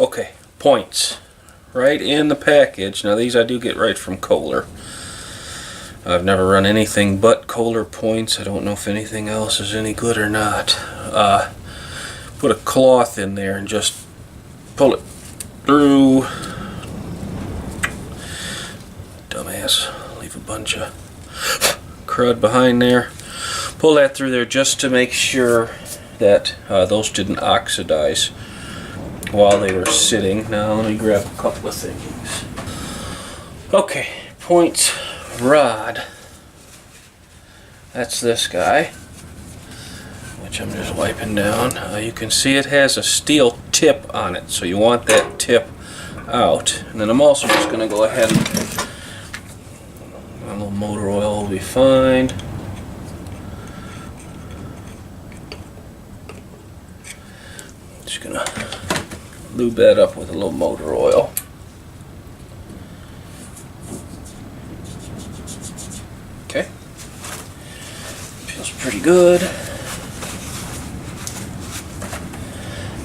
Okay, points. Right in the package. Now these I do get right from Kohler. I've never run anything but Kohler points. I don't know if anything else is any good or not. Put a cloth in there and just pull it through. Dumbass. Leave a bunch of crud behind there. Pull that through there just to make sure that those didn't oxidize while they were sitting. Now let me grab a couple of things. Okay, points rod. That's this guy, which I'm just wiping down. You can see it has a steel tip on it, so you want that tip out. And then I'm also just going to go ahead and a little motor oil will be fine. Just gonna lube that up with a little motor oil. Okay, feels pretty good.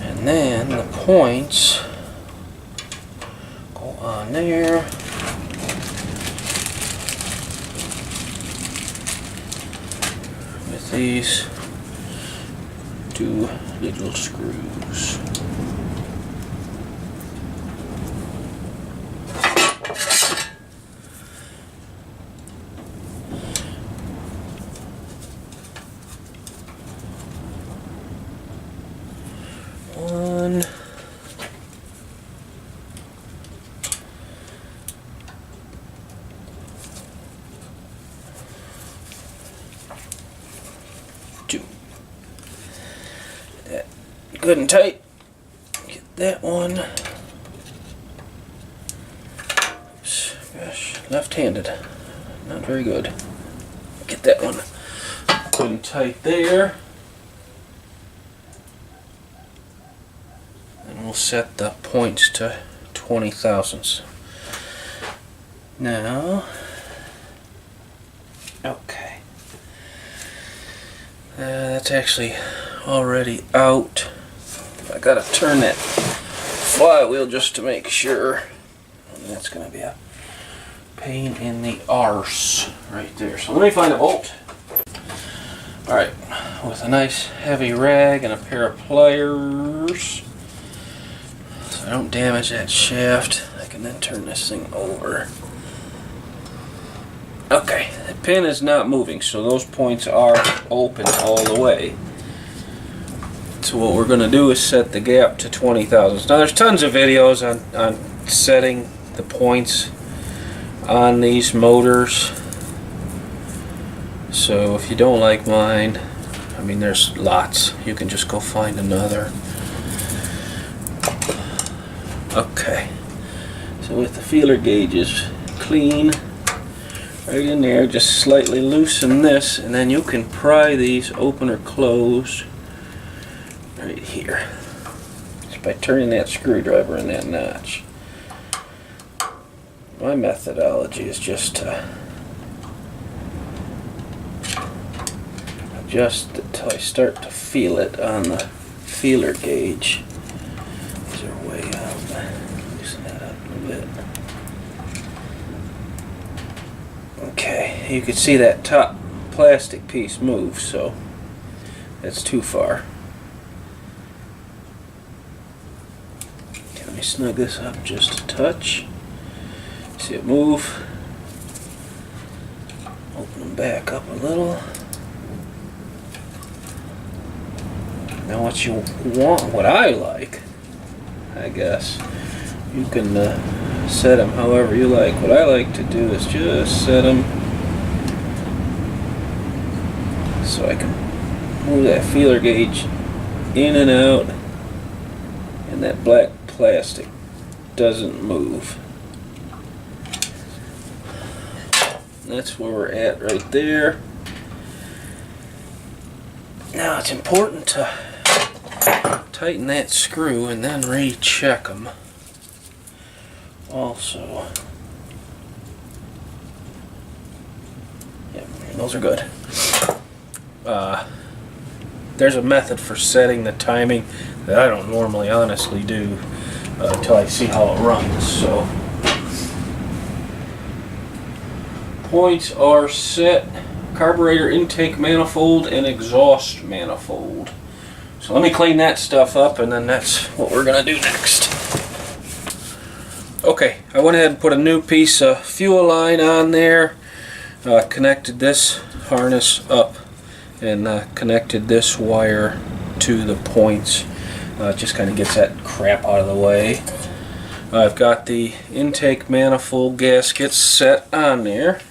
And then the points go on there. With these two little screws. One. Two. That good and tight. Get that one. Oops, gosh, left-handed. Not very good. Get that one good and tight there. And we'll set the points to 20 thousandths. Now, okay. That's actually already out. I gotta turn that flywheel just to make sure. And that's gonna be a pain in the arse right there. So let me find a bolt. Alright, with a nice heavy rag and a pair of pliers, so I don't damage that shaft, I can then turn this thing over. Okay, the pin is not moving, so those points are open all the way. So what we're going to do is set the gap to 20 thousandths. Now there's tons of videos on setting the points on these motors. So if you don't like mine, I mean there's lots. You can just go find another. Okay, so with the feeler gauges clean, right in there, just slightly loosen this, and then you can pry these open or closed right here just by turning that screwdriver in that notch. My methodology is just to adjust it till I start to feel it on the feeler gauge. These are way out. Loosen that up a little bit. Okay, you can see that top plastic piece move, so that's too far. Okay, let me snug this up just a touch. See it move. Open them back up a little. Now what you want, what I like, I guess, you can set them however you like. What I like to do is just set them so I can move that feeler gauge in and out, and that black plastic doesn't move. That's where we're at right there. Now it's important to tighten that screw and then recheck them. Also, yep, those are good. There's a method for setting the timing that I don't normally honestly do. until I see how it runs. So points are set: carburetor intake manifold and exhaust manifold. So let me clean that stuff up, and then that's what we're gonna do next. Okay, I went ahead and put a new piece of fuel line on there, connected this harness up, and connected this wire to the points. It just kind of gets that crap out of the way. I've got the intake manifold gaskets set on there.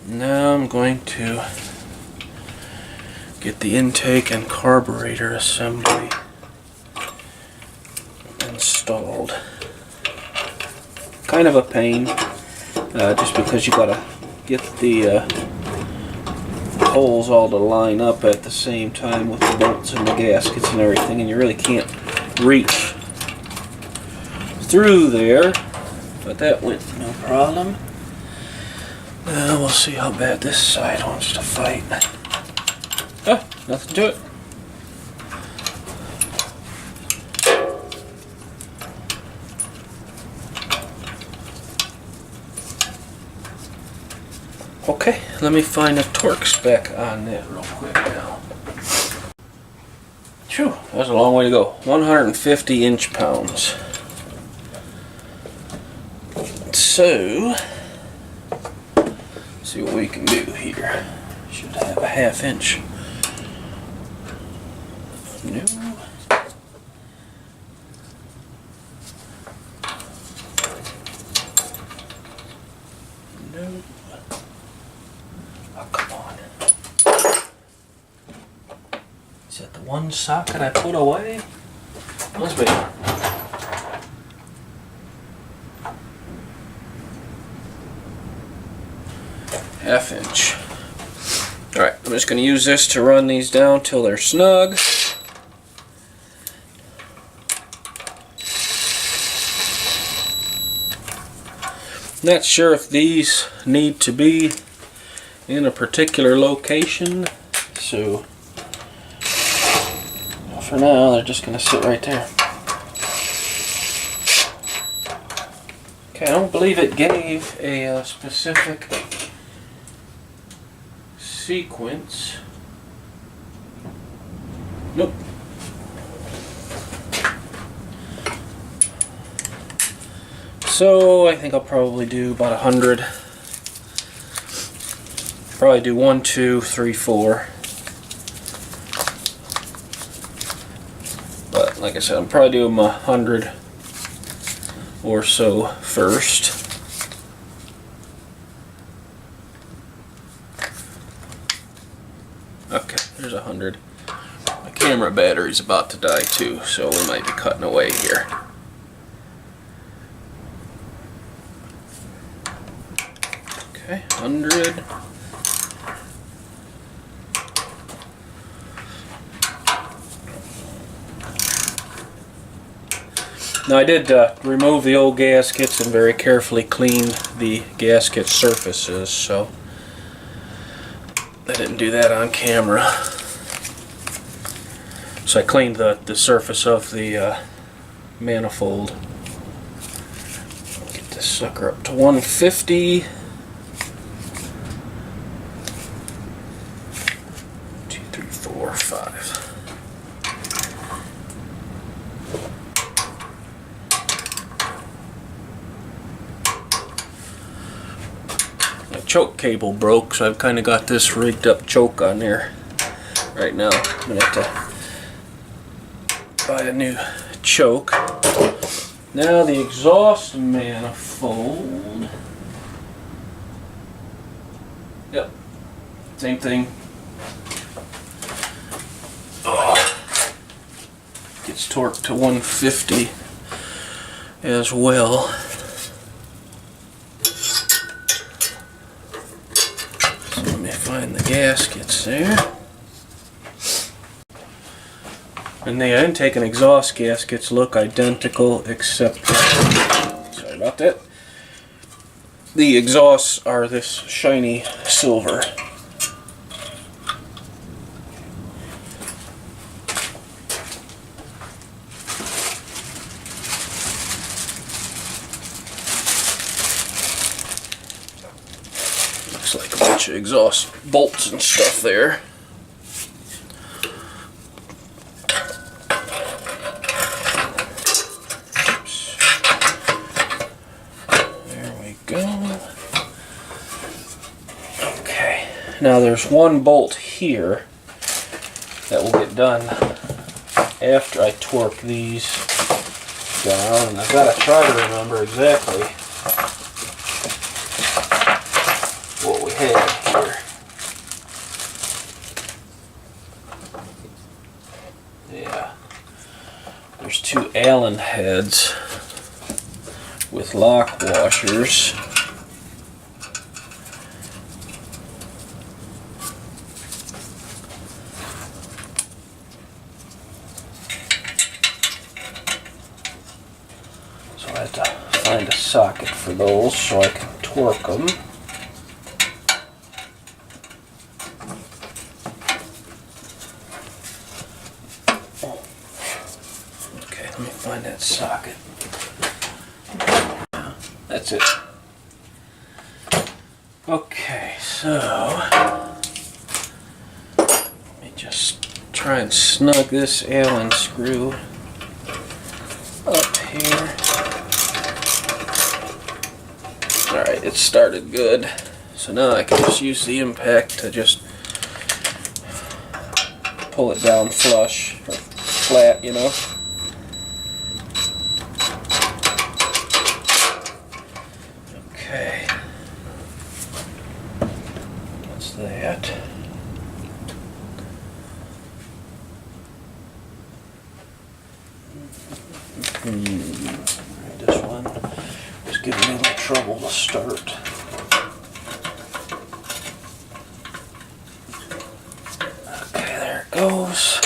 Now I'm going to get the intake and carburetor assembly installed. Kind of a pain, just because you gotta get the holes all to line up at the same time with the bolts and the gaskets and everything, and you really can't reach through there, but that went no problem. Now we'll see how bad this side wants to fight. Ah, nothing to it. Okay, let me find a torque spec on that real quick now. Phew, that's a long way to go. 150 inch-pounds. So, let's see what we can do here. Should have a 1/2 inch. No. No. Oh, come on. Is that the one socket I put away? Must be. 1/2 inch. Alright, I'm just going to use this to run these down till they're snug. Not sure if these need to be in a particular location, so for now they're just going to sit right there. Okay, I don't believe it gave a specific sequence. Nope. So I think I'll probably do about 100. Probably do 1, 2, 3, 4. But like I said, I'm probably doing 100 or so first. Okay, there's 100. My camera battery's about to die too, so we might be cutting away here. Okay, 100. Now I did remove the old gaskets and very carefully clean the gasket surfaces, so I didn't do that on camera. So I cleaned the surface of the manifold. Get this sucker up to 150. 2, 3, 4, 5. Choke cable broke, so I've kind of got this rigged up choke on there right now. I'm gonna have to buy a new choke. Now the exhaust manifold. Yep, same thing. Gets torqued to 150 as well. Find the gaskets there. And the intake and exhaust gaskets look identical, except sorry about that. The exhausts are this shiny silver. bunch of exhaust bolts and stuff there. Oops. There we go. Okay, now there's one bolt here that will get done after I torque these down, and I've got to try to remember exactly what we had here. Yeah, there's two Allen heads with lock washers. So I have to find a socket for those so I can torque them. Okay, let me find that socket. That's it. Okay, so let me just try and snug this Allen screw up here. Alright, it started good. So now I can just use the impact to just pull it down flush, or flat, you know. Okay. What's that? This one is giving me a little trouble to start. Okay, there it goes.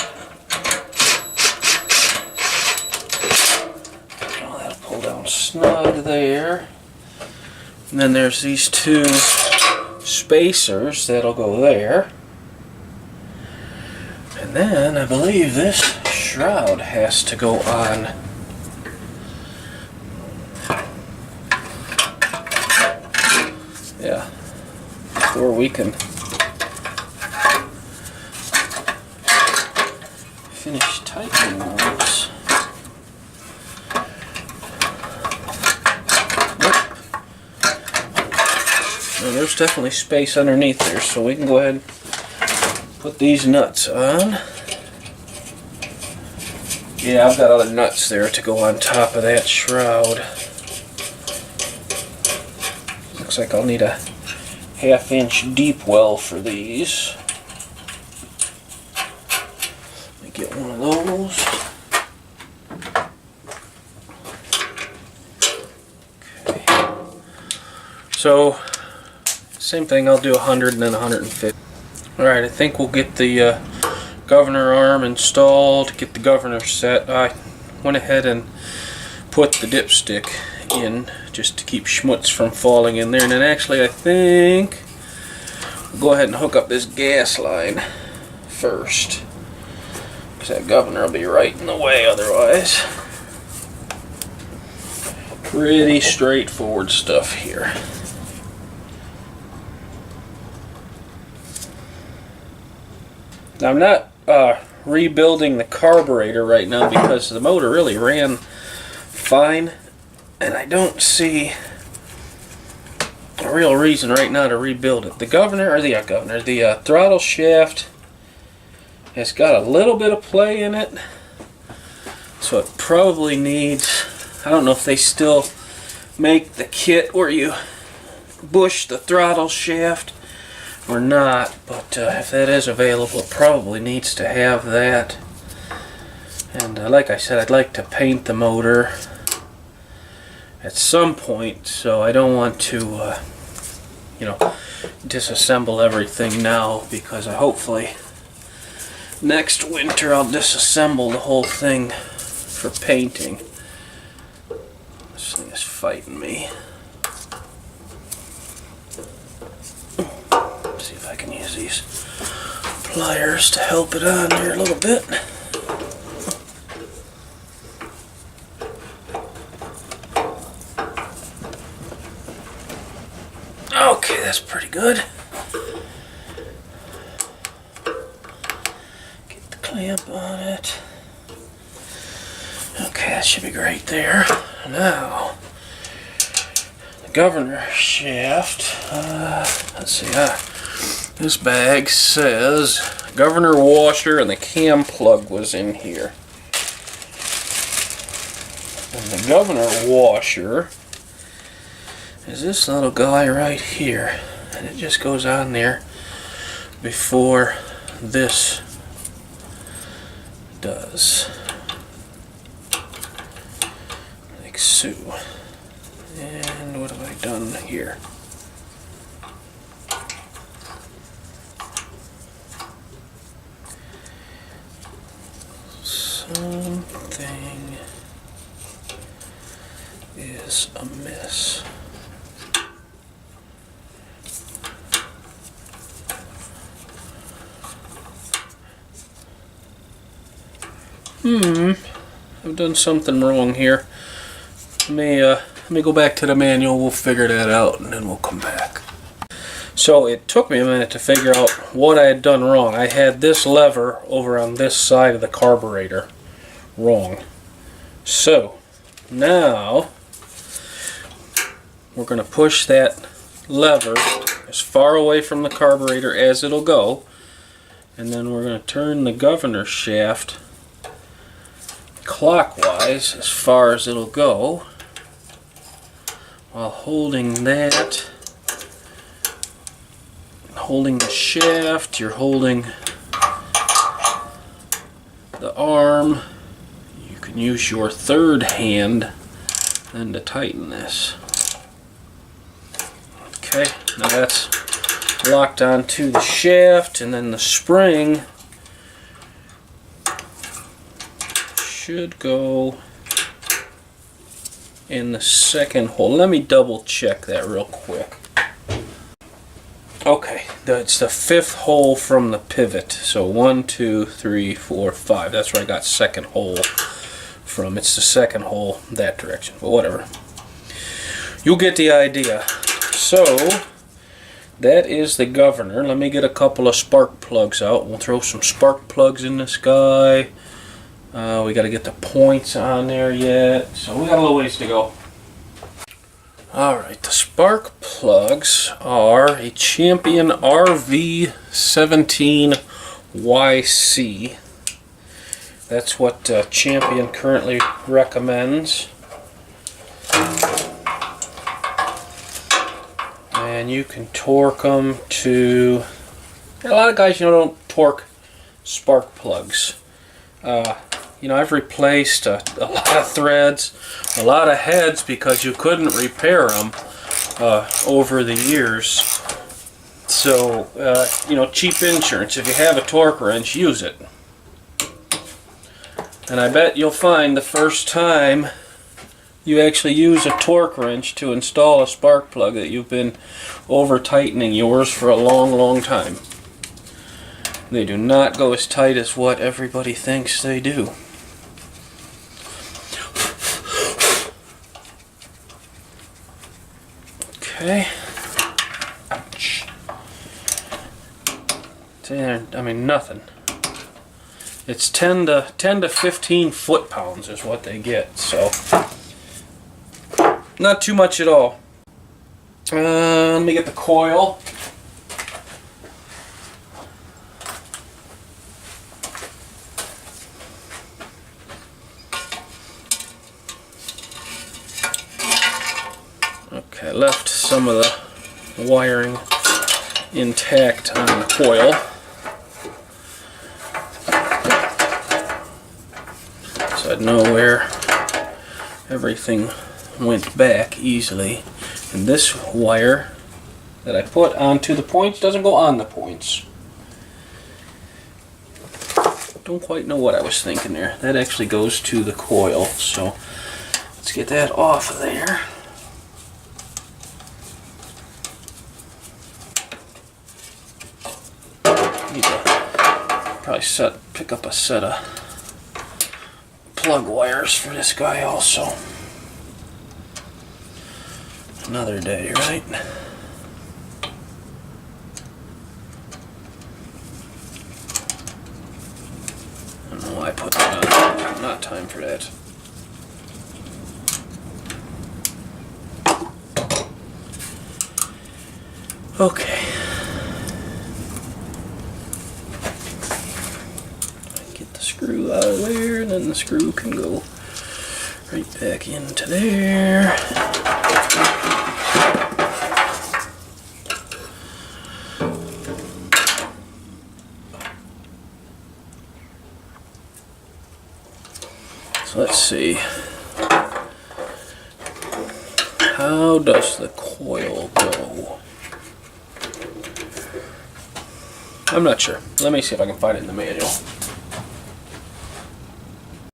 Oh, that'll pull down snug there. And then there's these two spacers that'll go there. And then I believe this shroud has to go on. Yeah, before we can finish tightening those. Now, there's definitely space underneath there, so we can go ahead and put these nuts on. Yeah, I've got other nuts there to go on top of that shroud. Looks like I'll need a 1/2 inch deep well for these. Let me get one of those. Okay. So, same thing, I'll do 100 and then 150. Alright, I think we'll get the governor arm installed, get the governor set. I went ahead and put the dipstick in just to keep schmutz from falling in there, and then actually I think we'll go ahead and hook up this gas line first, because that governor will be right in the way otherwise. Pretty straightforward stuff here. Now I'm not rebuilding the carburetor right now because the motor really ran fine, and I don't see a real reason right now to rebuild it. The the throttle shaft has got a little bit of play in it, so it probably needs, I don't know if they still make the kit where you bush the throttle shaft or not, but if that is available, it probably needs to have that. And like I said, I'd like to paint the motor at some point, so I don't want to you know, disassemble everything now, because hopefully next winter I'll disassemble the whole thing for painting. This thing is fighting me. See if I can use these pliers to help it on here a little bit. Okay, that's pretty good. clamp on it. Okay, that should be great there. Now, the governor shaft. Let's see. This bag says governor washer and the cam plug was in here. And the governor washer is this little guy right here. And it just goes on there before this does. Like so. And what have I done here? Something is amiss. I've done something wrong here. Let me go back to the manual. We'll figure that out and then we'll come back. So it took me a minute to figure out what I had done wrong. I had this lever over on this side of the carburetor wrong. So now we're going to push that lever as far away from the carburetor as it'll go, and then we're going to turn the governor shaft clockwise as far as it'll go while holding that. Holding the shaft, you're holding the arm. You can use your third hand then to tighten this. Okay, now that's locked onto the shaft, and then the spring should go in the second hole. Let me double check that real quick. Okay, it's the fifth hole from the pivot. So 1, 2, 3, 4, 5. That's where I got second hole from. It's the second hole that direction, but whatever. You'll get the idea. So that is the governor. Let me get a couple of spark plugs out. We'll throw some spark plugs in this guy. We got to get the points on there yet, so we got a little ways to go. Alright, the spark plugs are a Champion RV17 YC. That's what Champion currently recommends. And you can torque them to... A lot of guys, don't torque spark plugs. I've replaced a lot of threads, a lot of heads because you couldn't repair them over the years. So, cheap insurance. If you have a torque wrench, use it. And I bet you'll find the first time you actually use a torque wrench to install a spark plug that you've been over tightening yours for a long, long time. They do not go as tight as what everybody thinks they do. Okay. Ouch. Nothing. It's 10 to 15 foot-pounds is what they get, so not too much at all. Let me get the coil. Okay, I left some of the wiring intact on the coil. So I'd know where everything went back easily. And this wire that I put onto the points doesn't go on the points. Don't quite know what I was thinking there. That actually goes to the coil, so let's get that off of there. Need to probably pick up a set of plug wires for this guy also. Another day, right? put that on. Not time for that. Okay. Get the screw out of there, and then the screw can go right back into there. So let's see. How does the coil go? I'm not sure. Let me see if I can find it in the manual.